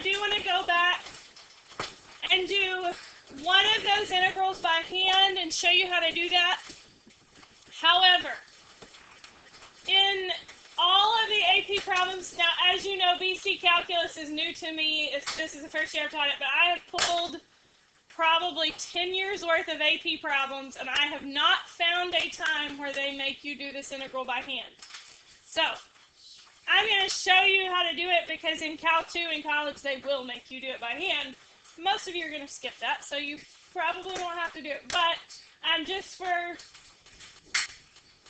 I do want to go back and do one of those integrals by hand and show you how to do that. However, in all of the AP problems, now as you know, BC Calculus is new to me. This is the first year I've taught it, but I have pulled probably 10 years worth of AP problems, and I have not found a time where they make you do this integral by hand. So I'm going to show you how to do it because in Cal 2 in college, they will make you do it by hand. Most of you are going to skip that, so you probably won't have to do it. But just for,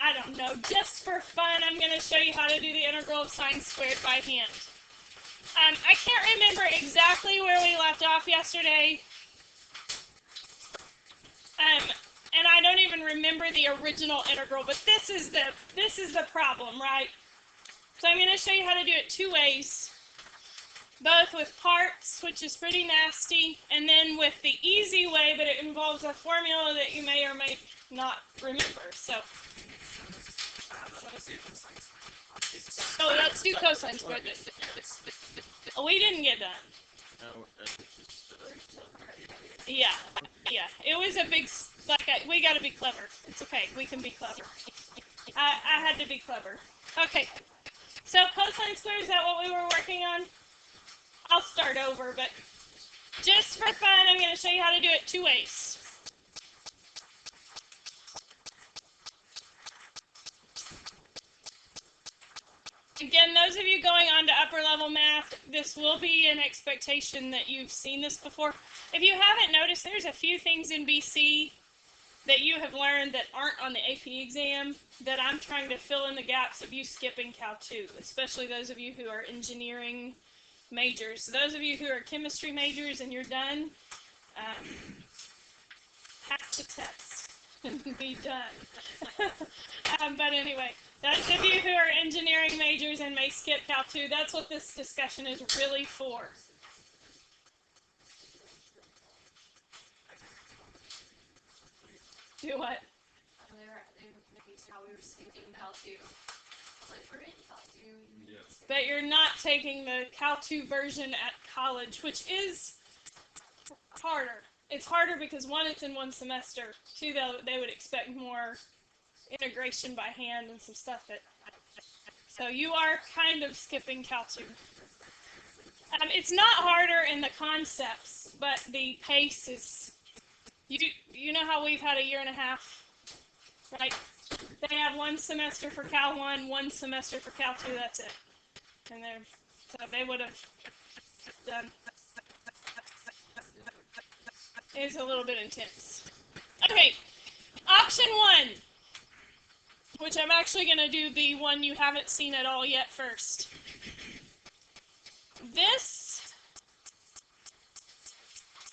I don't know, just for fun, I'm going to show you how to do the integral of sine squared by hand. I can't remember exactly where we left off yesterday. And I don't even remember the original integral, but this is the problem, right? So I'm going to show you how to do it two ways, both with parts, which is pretty nasty, and then with the easy way, but it involves a formula that you may or may not remember. So let's do cosine squared. We didn't get done. Yeah. It was a big, we got to be clever. It's okay. We can be clever. I had to be clever. Okay. So cosine squared, is that what we were working on? I'll start over, but just for fun, I'm going to show you how to do it two ways. Again, those of you going on to upper level math, this will be an expectation that you've seen this before. If you haven't noticed, there's a few things in BC that you have learned that aren't on the AP exam that I'm trying to fill in the gaps of you skipping Cal 2, especially those of you who are engineering majors. So those of you who are chemistry majors and you're done, pass the test and be done. But anyway, those of you who are engineering majors and may skip Cal 2, that's what this discussion is really for. Do what? But you're not taking the Cal 2 version at college, which is harder. It's harder because one, it's in one semester. Two, they would expect more integration by hand and some stuff that. So you are kind of skipping Cal 2. It's not harder in the concepts, but the pace is. You know how we've had a year and a half, right? They have one semester for Cal 1, one semester for Cal 2, that's it. And so they would have done. It's a little bit intense. Okay, option 1, which I'm actually going to do the one you haven't seen at all yet first. This,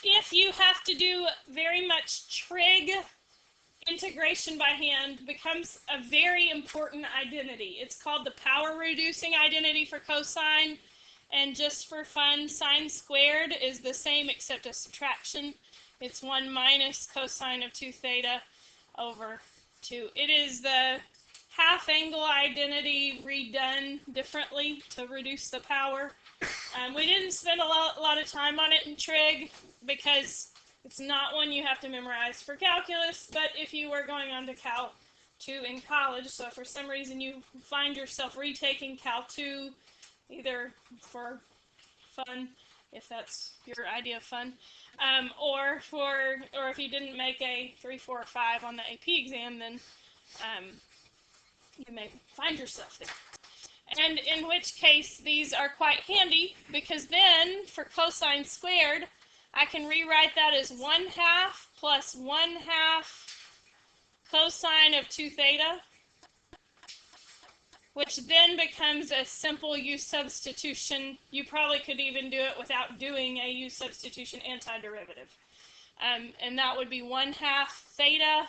if you have to do very much trig integration by hand, becomes a very important identity. It's called the power reducing identity for cosine, and just for fun, sine squared is the same except a subtraction. It's 1 minus cosine of 2 theta over 2. It is the half angle identity redone differently to reduce the power. We didn't spend a lot of time on it in trig because it's not one you have to memorize for calculus, but if you were going on to Cal 2 in college, so if for some reason you find yourself retaking Cal 2, either for fun, if that's your idea of fun, or if you didn't make a 3, 4, or 5 on the AP exam, then you may find yourself there. And in which case, these are quite handy, because then, for cosine squared, I can rewrite that as 1/2 plus 1/2 cosine of 2 theta, which then becomes a simple u substitution. You probably could even do it without doing a u substitution antiderivative. And that would be 1/2 theta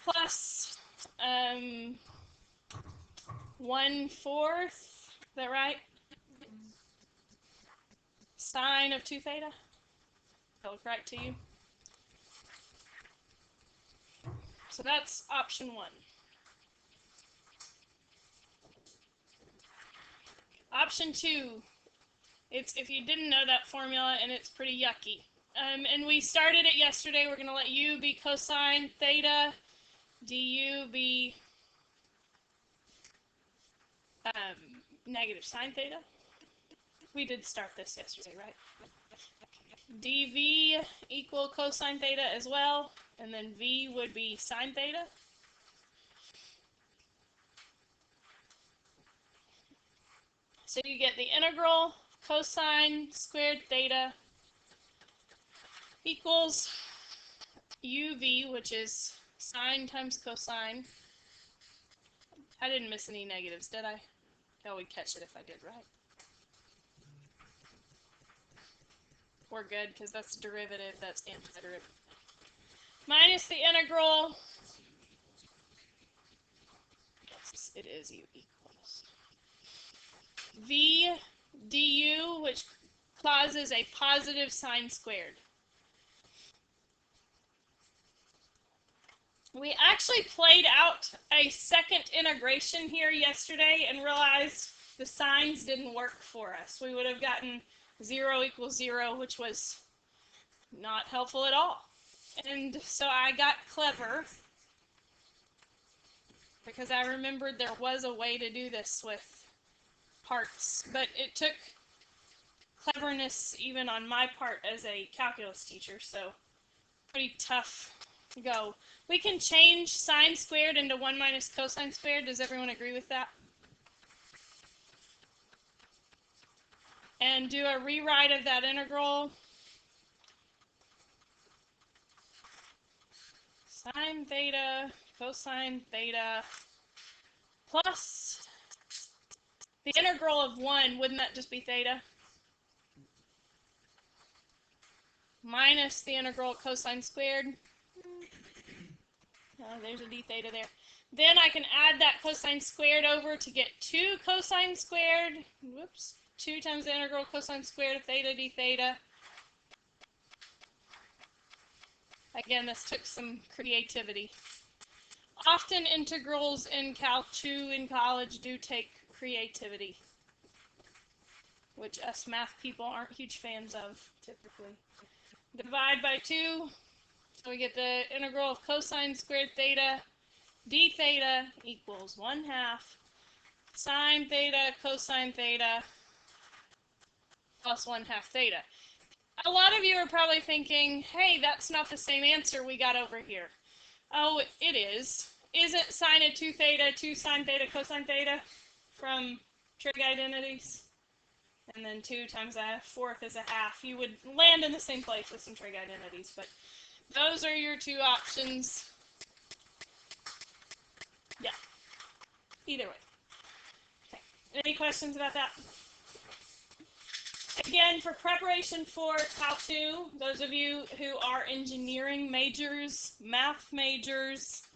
plus 1/4, is that right? Sine of 2 theta? That look right to you? So that's option 1. Option 2 It's if you didn't know that formula, and it's pretty yucky. And we started it yesterday. We're going to let u be cosine theta, du be negative sine theta. We did start this yesterday, right? dv equal cosine theta as well, and then v would be sine theta. So you get the integral cosine squared theta equals uv, which is sine times cosine. I didn't miss any negatives, did I? Oh, we'd catch it if I did, right? We're good, because that's derivative, that's antiderivative. Minus the integral. Yes, it is u equals v du, which causes a positive sine squared. We actually played out a second integration here yesterday and realized the signs didn't work for us. We would have gotten 0 equals 0, which was not helpful at all. And so I got clever because I remembered there was a way to do this with parts, but it took cleverness even on my part as a calculus teacher, so pretty tough go. We can change sine squared into 1 minus cosine squared. Does everyone agree with that? And do a rewrite of that integral. Sine theta cosine theta plus the integral of 1, wouldn't that just be theta? Minus the integral of cosine squared. Oh, there's a d theta there. Then I can add that cosine squared over to get 2 cosine squared. Whoops. 2 times the integral of cosine squared of theta d theta. Again, this took some creativity. Often integrals in Calc 2 in college do take creativity, which us math people aren't huge fans of, typically. Divide by 2, so we get the integral of cosine squared theta d theta equals 1/2 sine theta cosine theta plus 1/2 theta. A lot of you are probably thinking, hey, that's not the same answer we got over here. Oh, it is. Isn't sine of 2 theta 2 sine theta cosine theta from trig identities? And then 2 times a fourth is 1/2. You would land in the same place with some trig identities, but those are your 2 options. Yeah. Either way. Okay. Any questions about that? Again, for preparation for Calc 2, those of you who are engineering majors, math majors,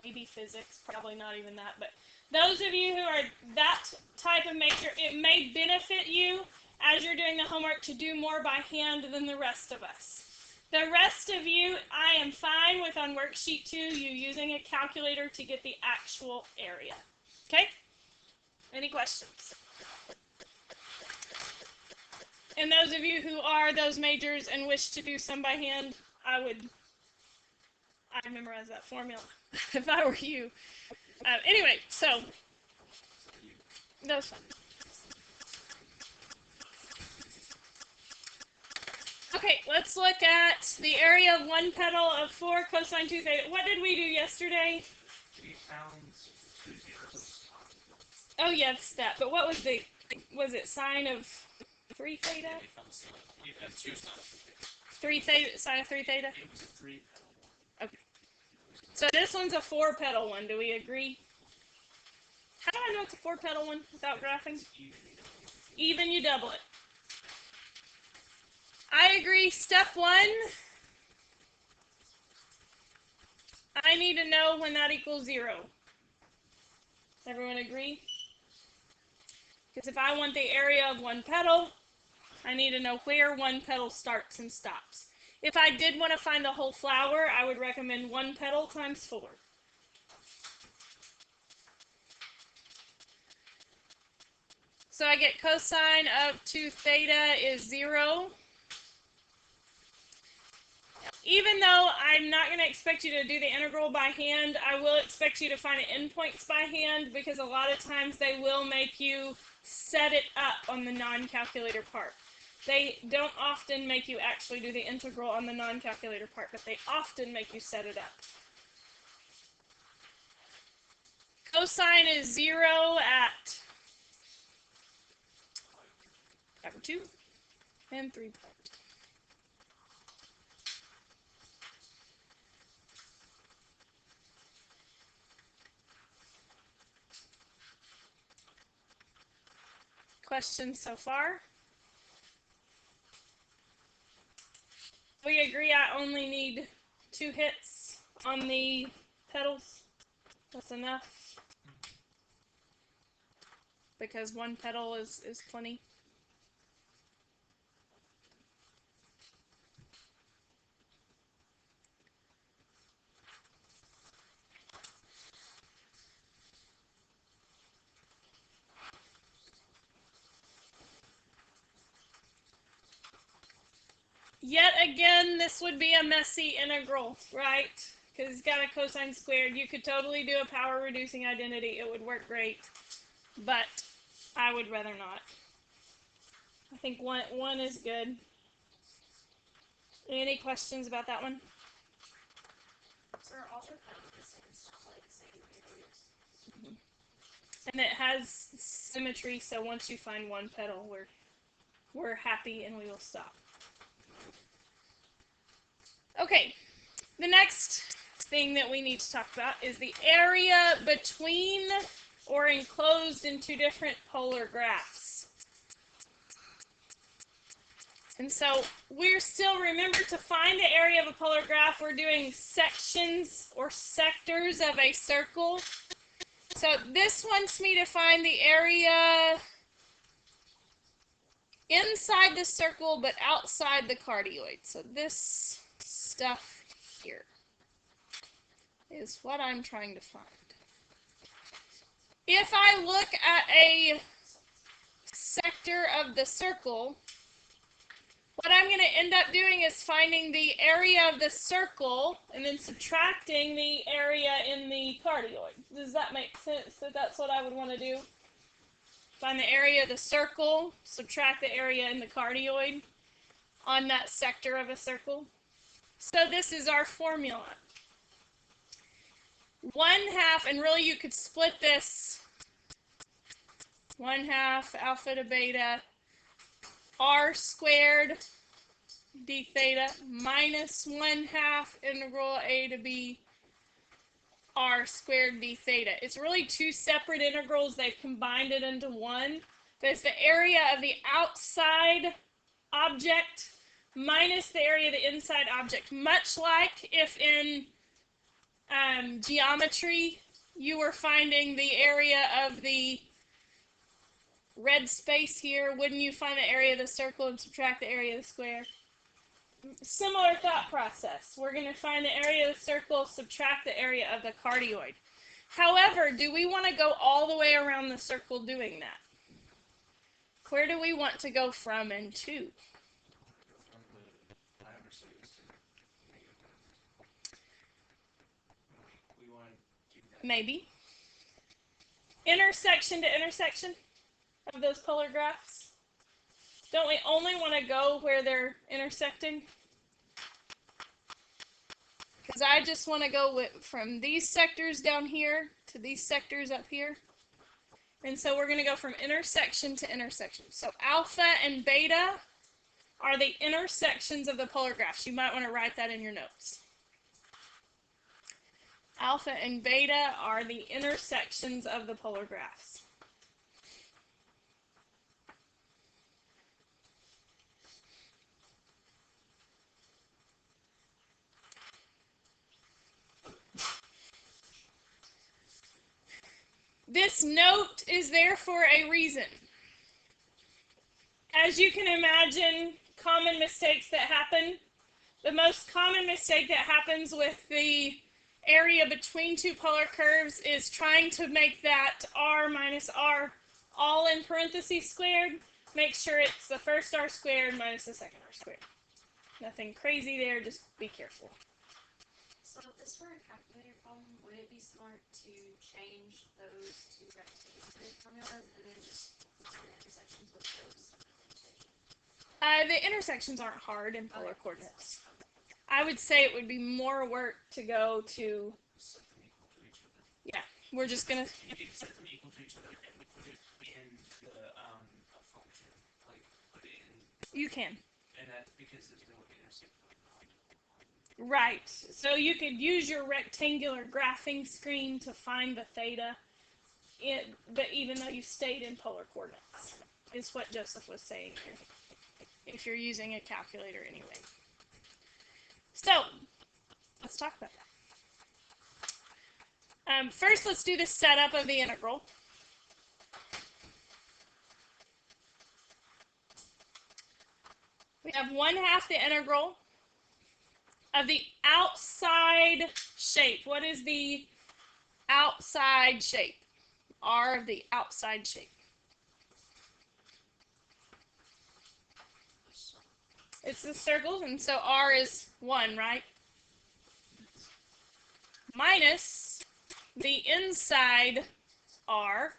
maybe physics, probably not even that, but those of you who are that type of major, it may benefit you as you're doing the homework to do more by hand than the rest of us. The rest of you, I am fine with on worksheet 2, you using a calculator to get the actual area. Okay? Any questions? And those of you who are those majors and wish to do some by hand, I'd memorize that formula if I were you. Anyway, so that was fun. Okay, let's look at the area of 1 petal of 4 cosine 2 theta. What did we do yesterday? Oh, yes, that. But what was was it sine of 3 theta? 3 theta, sine of 3 theta? Okay. So this one's a 4 petal one. Do we agree? How do I know it's a 4 petal one without graphing? Even, you double it. I agree. Step 1, I need to know when that equals 0. Everyone agree? Because if I want the area of 1 petal, I need to know where 1 petal starts and stops. If I did want to find the whole flower, I would recommend 1 petal times 4. So I get cosine of 2 theta is 0. Even though I'm not going to expect you to do the integral by hand, I will expect you to find the endpoints by hand, because a lot of times they will make you set it up on the non-calculator part. They don't often make you actually do the integral on the non-calculator part, but they often make you set it up. Cosine is 0 at 5/2 and 3 part. Questions so far? We agree I only need 2 hits on the pedals. That's enough. Because 1 pedal is plenty. Yet again, this would be a messy integral, right? Because it's got a cosine squared. You could totally do a power reducing identity. It would work great. But I would rather not. I think one is good. Any questions about that one? And it has symmetry, so once you find 1 pedal, we're happy and we will stop. Okay, the next thing that we need to talk about is the area between or enclosed in 2 different polar graphs. And so we're still, remember, to find the area of a polar graph, we're doing sections or sectors of a circle. So this wants me to find the area inside the circle but outside the cardioid. So this stuff here is what I'm trying to find. If I look at a sector of the circle, what I'm going to end up doing is finding the area of the circle and then subtracting the area in the cardioid. Does that make sense? That that's what I would want to do? Find the area of the circle, subtract the area in the cardioid on that sector of a circle. So this is our formula. 1/2, and really you could split this 1/2 alpha to beta r squared d theta minus 1/2 integral a to b r squared d theta. It's really 2 separate integrals. They've combined it into one. There's the area of the outside object minus the area of the inside object. Much like if in geometry you were finding the area of the red space here, wouldn't you find the area of the circle and subtract the area of the square? Similar thought process. We're going to find the area of the circle, subtract the area of the cardioid. However, do we want to go all the way around the circle doing that? Where do we want to go from and to? Maybe. Intersection to intersection of those polar graphs. Don't we only want to go where they're intersecting? Because I just want to go from these sectors down here to these sectors up here. And so we're going to go from intersection to intersection. So alpha and beta are the intersections of the polar graphs. You might want to write that in your notes. Alpha and beta are the intersections of the polar graphs. This note is there for a reason. As you can imagine, common mistakes that happen. The most common mistake that happens with the area between 2 polar curves is trying to make that r minus r all in parentheses squared, make sure it's the first r squared minus the second r squared. Nothing crazy there, just be careful. So if this were a calculator problem, would it be smart to change those two rectangular formulas and then just put the intersections with those? The intersections aren't hard in polar coordinates. I would say it would be more work to go to. Yeah, we're just gonna. You can set them equal to each other and put it in the function, like put it in. You can. And that's because there's no intersect. Right. So you could use your rectangular graphing screen to find the theta. But even though you stayed in polar coordinates, is what Joseph was saying here. If you're using a calculator anyway. So, let's talk about that. First, let's do the setup of the integral. We have 1/2 the integral of the outside shape. What is the outside shape? R of the outside shape. It's the circle, and so R is 1, right? Minus the inside R,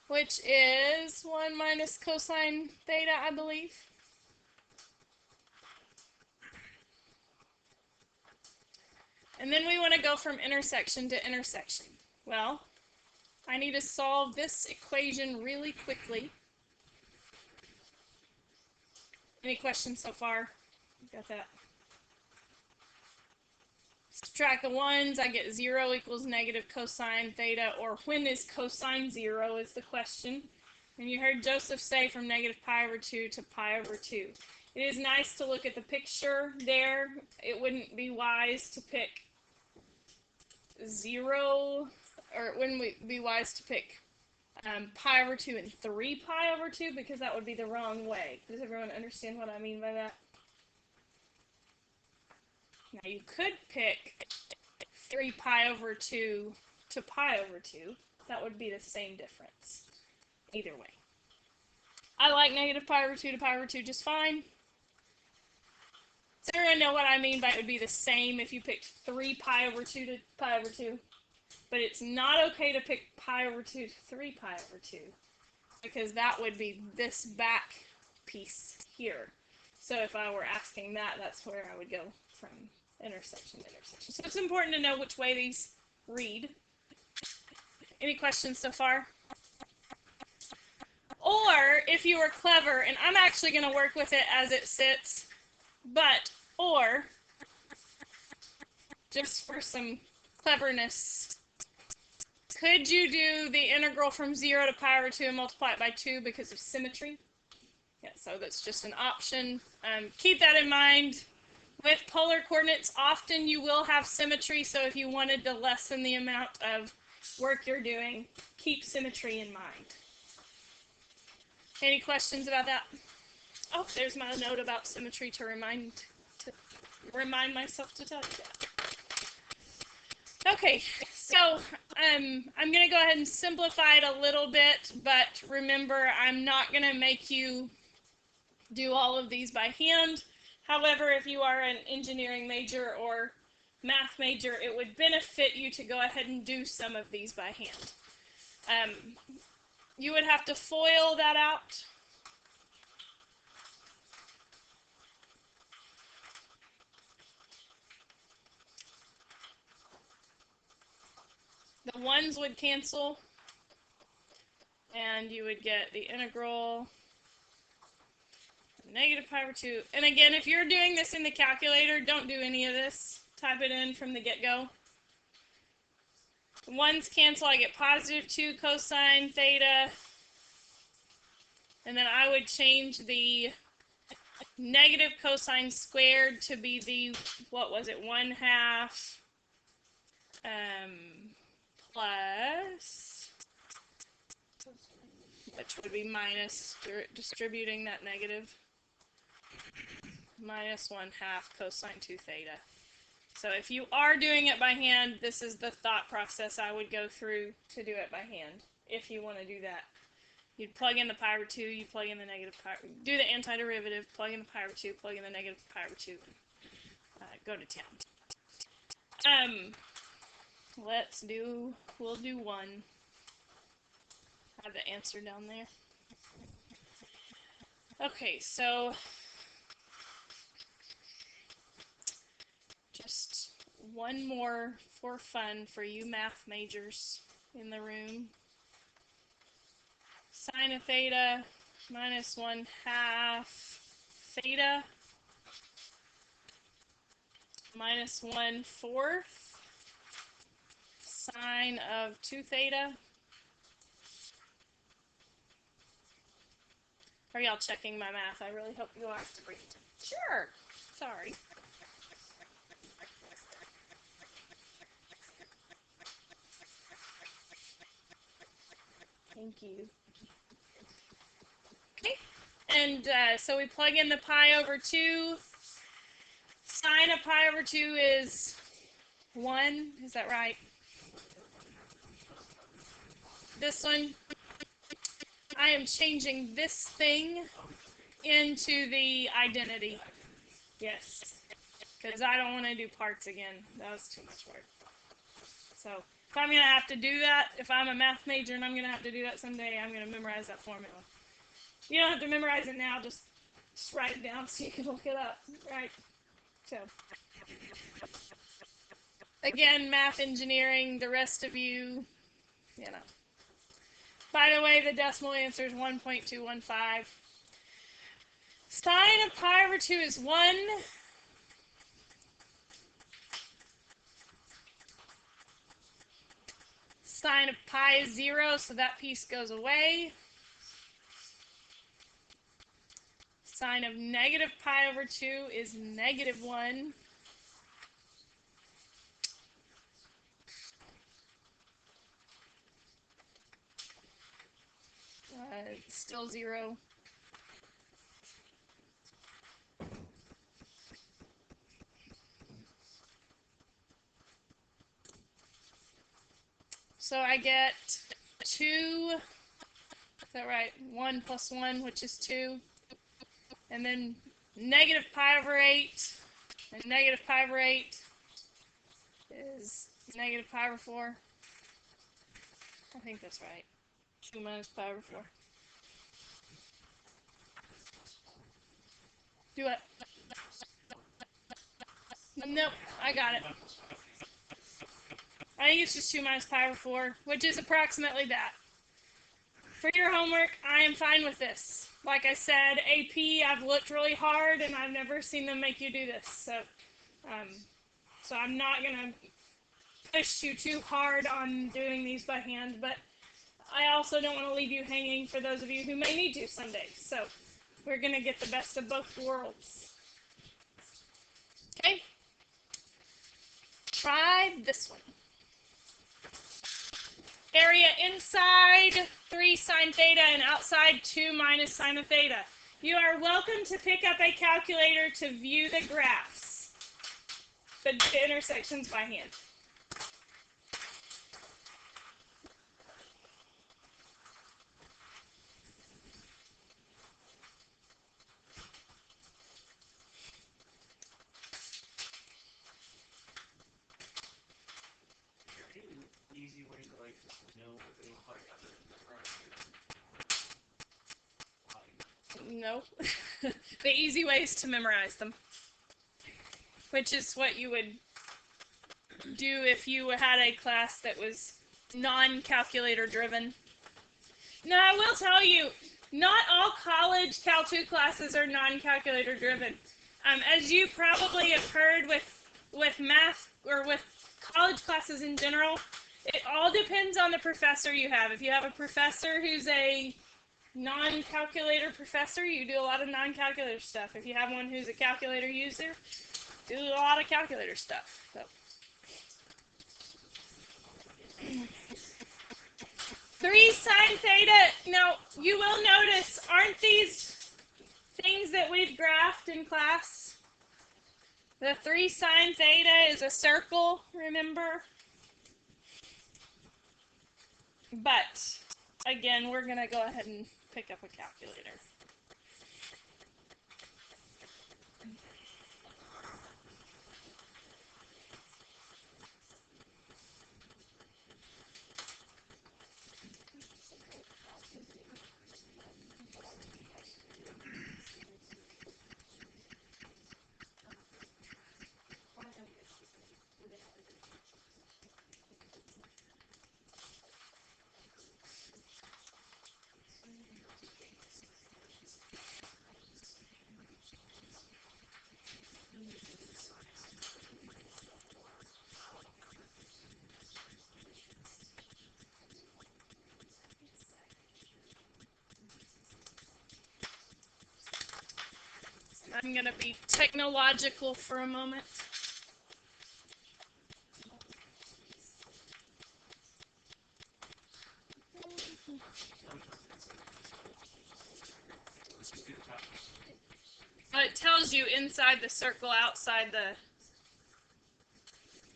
which is 1 minus cosine theta, I believe. And then we want to go from intersection to intersection. Well, I need to solve this equation really quickly. Any questions so far? Got that? Subtract the ones, I get 0 equals negative cosine theta, or when is cosine 0 is the question. And you heard Joseph say from negative pi over 2 to pi over 2. It is nice to look at the picture there. It wouldn't be wise to pick 0, or it wouldn't be wise to pick pi over 2 and 3 pi over 2, because that would be the wrong way. Does everyone understand what I mean by that? Now you could pick 3 pi over 2 to pi over 2. That would be the same difference. Either way. I like negative pi over 2 to pi over 2 just fine. Does everyone know what I mean by it would be the same if you picked 3 pi over 2 to pi over 2? But it's not okay to pick pi over 2 to 3 pi over 2, because that would be this back piece here. So if I were asking that, that's where I would go from intersection to intersection. So it's important to know which way these read. Any questions so far? Or, if you were clever, and I'm actually going to work with it as it sits, or, just for some cleverness, could you do the integral from 0 to pi over 2 and multiply it by 2 because of symmetry? Yeah, so that's just an option. Keep that in mind. With polar coordinates, often you will have symmetry, so if you wanted to lessen the amount of work you're doing, keep symmetry in mind. Any questions about that? Oh, there's my note about symmetry to remind myself to tell you that. Okay, so I'm going to go ahead and simplify it a little bit, but remember, I'm not going to make you do all of these by hand. However, if you are an engineering major or math major, it would benefit you to go ahead and do some of these by hand. You would have to FOIL that out. The ones would cancel, and you would get the integral negative pi over 2. And again, if you're doing this in the calculator, don't do any of this. Type it in from the get-go. Ones cancel, I get positive 2 cosine theta. And then I would change the negative cosine squared to be the, what was it, 1/2 plus, which would be minus, distributing that negative, minus 1/2 cosine 2 theta. So if you are doing it by hand, this is the thought process I would go through to do it by hand. if you want to do that. You'd plug in the pi over 2, you plug in the negative pi, do the antiderivative, plug in the pi over 2, plug in the negative pi over 2, go to 10. We'll do 1. Have the answer down there. Okay, so just one more for fun for you math majors in the room. Sine of theta minus 1/2 theta minus 1/4 sine of 2 theta. Are y'all checking my math? I really hope you are. Sure. Sorry. Thank you. Okay. And so we plug in the pi over 2. Sine of pi over 2 is 1. Is that right? This one, I am changing this thing into the identity. Yes. Because I don't want to do parts again. That was too much work. So if I'm going to have to do that, if I'm a math major and I'm going to have to do that someday, I'm going to memorize that formula. You don't have to memorize it now, just write it down so you can look it up, right? So, again, math engineering, the rest of you, you know. By the way, the decimal answer is 1.215. Sine of pi over 2 is 1. Sine of pi is 0, so that piece goes away. Sine of negative pi over 2 is -1. It's still 0. So I get 2, is that right? 1 plus 1, which is 2. And then negative pi over 8, and negative pi over 8 is negative pi over 4. I think that's right. 2 minus pi over 4. Do it. Nope, I got it. I think it's just 2 minus pi over 4, which is approximately that. For your homework, I am fine with this. Like I said, AP, I've looked really hard, and I've never seen them make you do this. So I'm not going to push you too hard on doing these by hand, but I also don't want to leave you hanging for those of you who may need to someday. So we're going to get the best of both worlds. Okay? Try this one. Area inside 3 sine theta and outside 2 minus sine of theta. You are welcome to pick up a calculator to view the graphs, the intersections by hand. Easy way to like know what they look like after the No. The easy way is to memorize them, which is what you would do if you had a class that was non-calculator driven. Now, I will tell you, not all college Cal 2 classes are non-calculator driven. As you probably have heard with math or with college classes in general, it all depends on the professor you have. If you have a professor who's a non-calculator professor, you do a lot of non-calculator stuff. If you have one who's a calculator user, do a lot of calculator stuff. So. 3 sine theta. Now, you will notice, aren't these things that we've graphed in class? The 3 sine theta is a circle, remember? But again, we're going to go ahead and pick up a calculator. I'm going to be technological for a moment. It tells you inside the circle, outside the...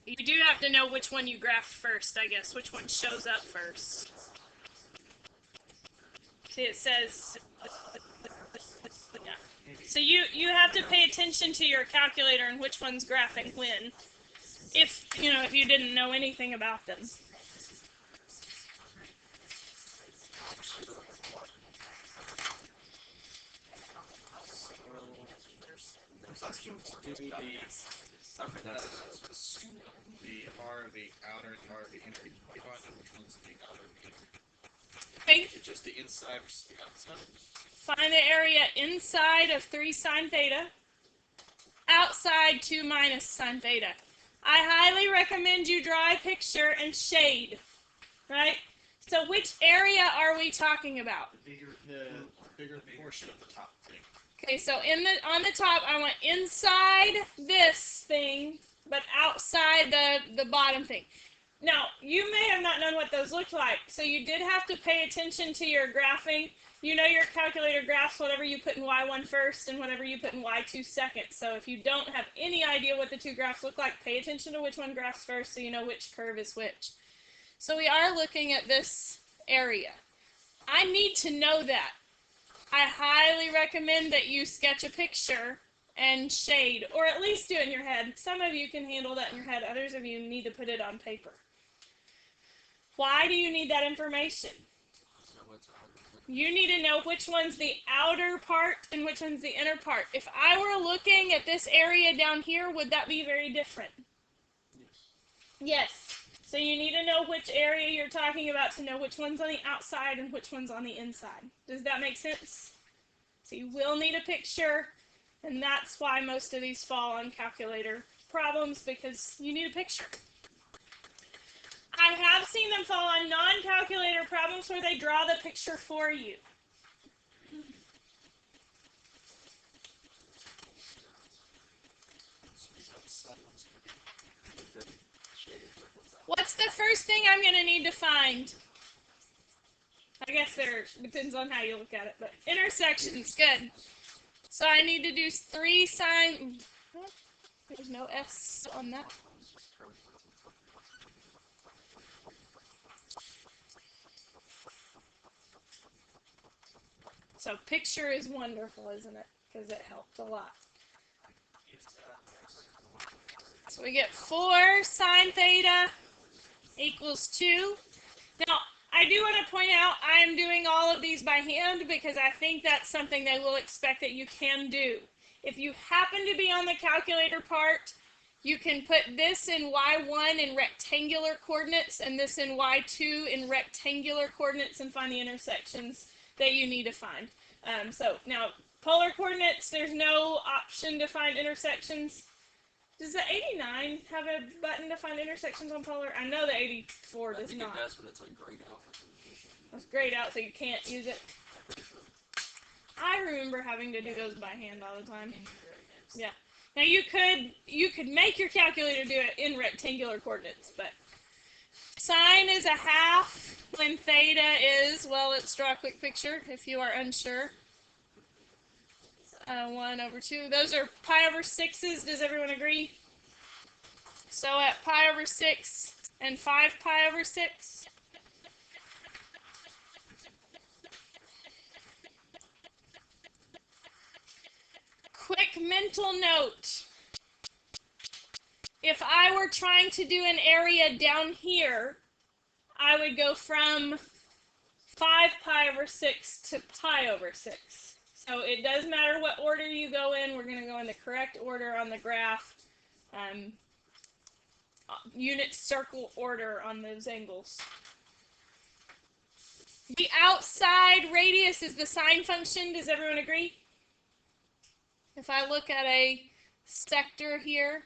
You do have to know which one you graph first, I guess. Which one shows up first. See, it says... Yeah. So you have to pay attention to your calculator and which one's graphing when. If you didn't know anything about them. The R, the outer, and R, the inner. Which one's the outer? Okay. Just the inside versus the outside? Find the area inside of 3 sine theta, outside 2 minus sine theta. I highly recommend you draw a picture and shade, right? So which area are we talking about? The bigger portion of the top thing. Okay, so on the top, I want inside this thing, but outside the bottom thing. Now, you may have not known what those looked like, so you did have to pay attention to your graphing. You know your calculator graphs whatever you put in Y1 first and whatever you put in Y2 second. So if you don't have any idea what the two graphs look like, pay attention to which one graphs first so you know which curve is which. So we are looking at this area. I need to know that. I highly recommend that you sketch a picture and shade, or at least do it in your head. Some of you can handle that in your head. Others of you need to put it on paper. Why do you need that information? You need to know which one's the outer part and which one's the inner part. If I were looking at this area down here, would that be very different? Yes. So you need to know which area you're talking about to know which one's on the outside and which one's on the inside. Does that make sense? So you will need a picture, and that's why most of these fall on calculator problems, because you need a picture. I have seen them fall on non-calculator problems where they draw the picture for you. What's the first thing I'm going to need to find? I guess there depends on how you look at it, but intersections, good. So I need to do 3 sine. There's no S on that. So picture is wonderful, isn't it? Because it helped a lot. So we get 4 sine theta equals 2. Now, I do want to point out I am doing all of these by hand because I think that's something they will expect that you can do. If you happen to be on the calculator part, you can put this in Y1 in rectangular coordinates and this in Y2 in rectangular coordinates and find the intersections that you need to find. So now, polar coordinates, there's no option to find intersections. Does the 89 have a button to find intersections on polar? I know the 84 does not. It does, but it's like grayed out. It's grayed out, so you can't use it. I remember having to do those by hand all the time. Yeah. Now you could make your calculator do it in rectangular coordinates, but sine is a half when theta is, well, let's draw a quick picture if you are unsure. 1 over 2. Those are pi over 6s. Does everyone agree? So at pi over 6 and 5 pi over 6. quick mental note. If I were trying to do an area down here, I would go from 5 pi over 6 to pi over 6. So it does matter what order you go in. We're going to go in the correct order on the graph. Unit circle order on those angles. The outside radius is the sine function. Does everyone agree? If I look at a sector here,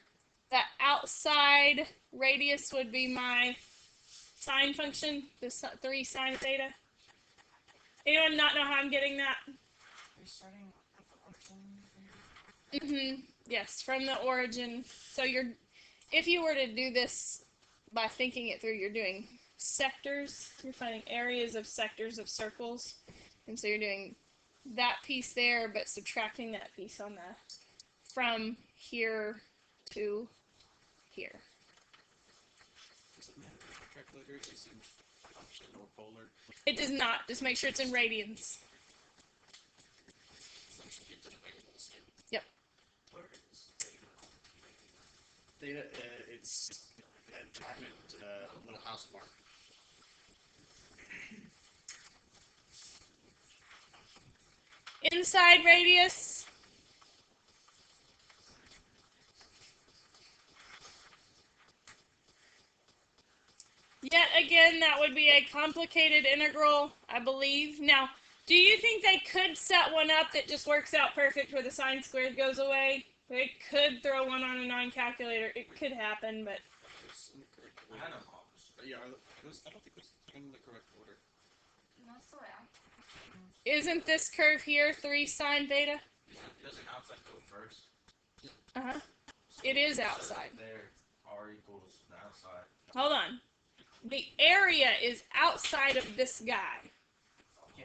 that outside radius would be my sine function, the 3 sine theta. Anyone not know how I'm getting that? You're starting at the origin. Yes, from the origin. So if you were to do this by thinking it through, you're doing sectors. You're finding areas of sectors of circles. And so you're doing that piece there, but subtracting that piece on the from here to here. It does not. Just make sure it's in radians. Yep. Theta, it's a little house mark. Inside radius. Yet again, that would be a complicated integral, I believe. Now, do you think they could set one up that just works out perfect where the sine squared goes away? They could throw one on a non-calculator. It could happen, but... Yeah, I don't think it's in the correct order. No, slow down. Isn't this curve here 3 sine theta? Doesn't outside go first? Uh-huh. It is outside. There, R equals the outside. Hold on. The area is outside of this guy. Yeah.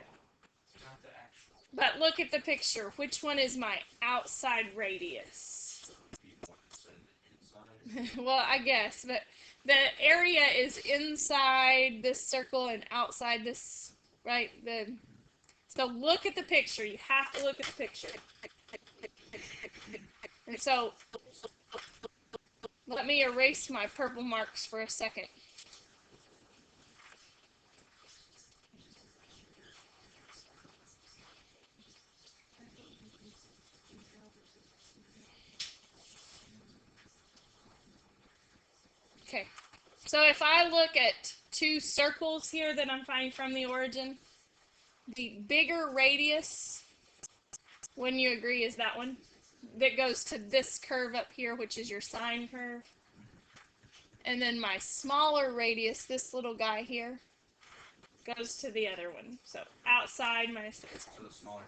Not the actual. But look at the picture. Which one is my outside radius? Well, I guess, but the area is inside this circle and outside this, right? So look at the picture. You have to look at the picture. And so let me erase my purple marks for a second. Okay, so if I look at 2 circles here that I'm finding from the origin, the bigger radius, wouldn't you agree, is that one? That goes to this curve up here, which is your sine curve. And then my smaller radius, this little guy here, goes to the other one. So outside minus the inside. So the smaller.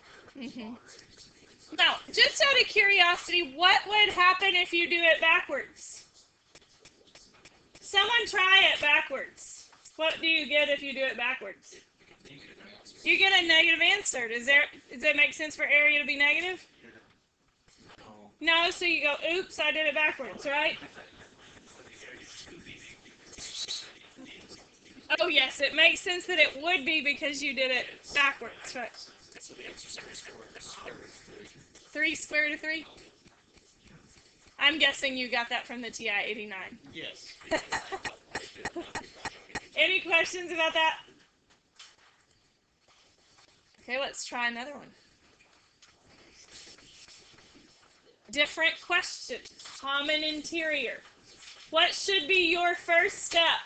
Now, just out of curiosity, what would happen if you do it backwards? Someone try it backwards. What do you get if you do it backwards? You get a negative answer. Does that make sense for area to be negative? No, so you go, oops, I did it backwards, right? Oh, yes, it makes sense that it would be because you did it backwards, right? 3 square root of 3? I'm guessing you got that from the TI-89. Yes. Any questions about that? Okay, let's try another one. Different question. Common interior. What should be your first step?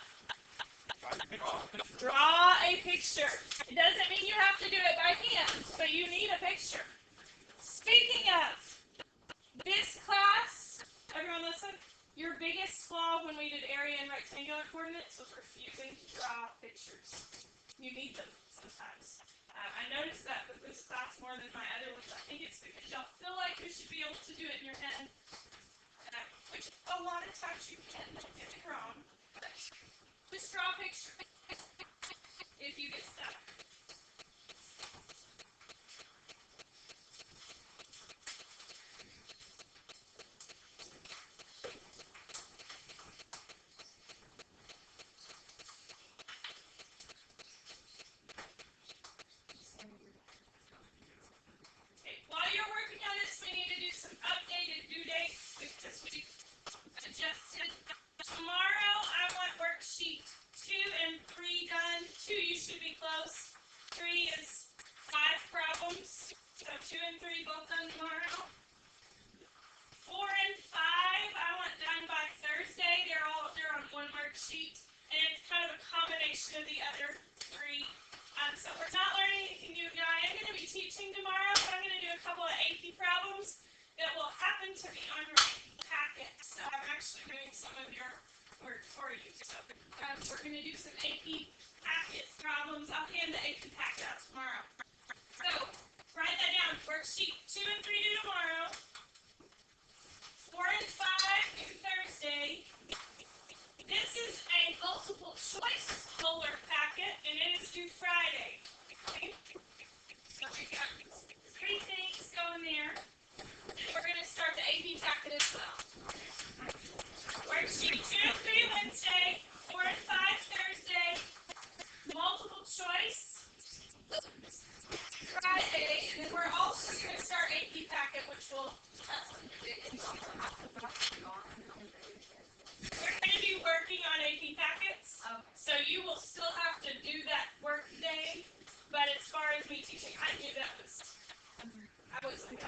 Draw a picture. It doesn't mean you have to do it by hand, but you need a picture. Speaking of, this class, everyone listen, your biggest flaw when we did area and rectangular coordinates was refusing to draw pictures. You need them sometimes. I noticed that with this class more than my other ones. I think it's because y'all feel like you should be able to do it in your head. Which a lot of times you can, don't get me wrong. Just draw a picture if you get stuck. Okay, while you're working on this, we need to do some and it's kind of a combination of the other three. So we're not learning anything new. Now I am going to be teaching tomorrow, but I'm going to do a couple of AP problems that will happen to be on your packet. So I'm actually doing some of your work for you. So we're going to do some AP packet problems. I'll hand the AP packet out tomorrow. So write that down. Worksheet 2 and 3 due tomorrow. 4 and 5 due Thursday. This is a multiple choice polar packet, and it is due Friday. Okay? So we got 3 things going there. We're going to start the AP packet as well. Worksheet 2 and 3 Wednesday, 4 and 5 Thursday, multiple choice Friday, and then we're also going to start AP packet, which will we're going to be working on AP packets, so you will still have to do that work day, but as far as me teaching, I knew that was, I was like,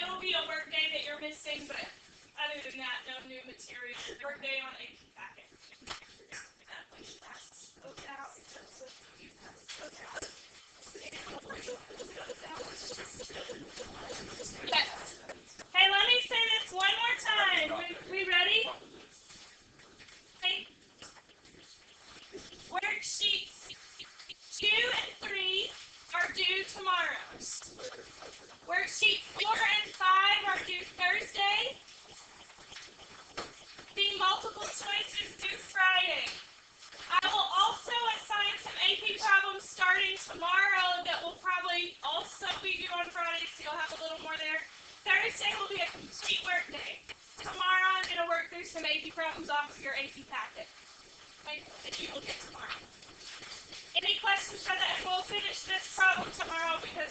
it'll be a work day that you're missing, but other than that, no new material. Work day on AP packet. Okay. Hey, let me say this one more time. We ready? Okay. Worksheets 2 and 3 are due tomorrow. Worksheets 4 and 5 are due Thursday. The multiple choice is due Friday. I will also assign some AP problems starting tomorrow that will probably also be due on Friday, so you'll have a little more there. Thursday will be a complete work day. Tomorrow I'm going to work through some AP problems off of your AP packet. Okay, that you will get tomorrow. Any questions for that? We'll finish this problem tomorrow because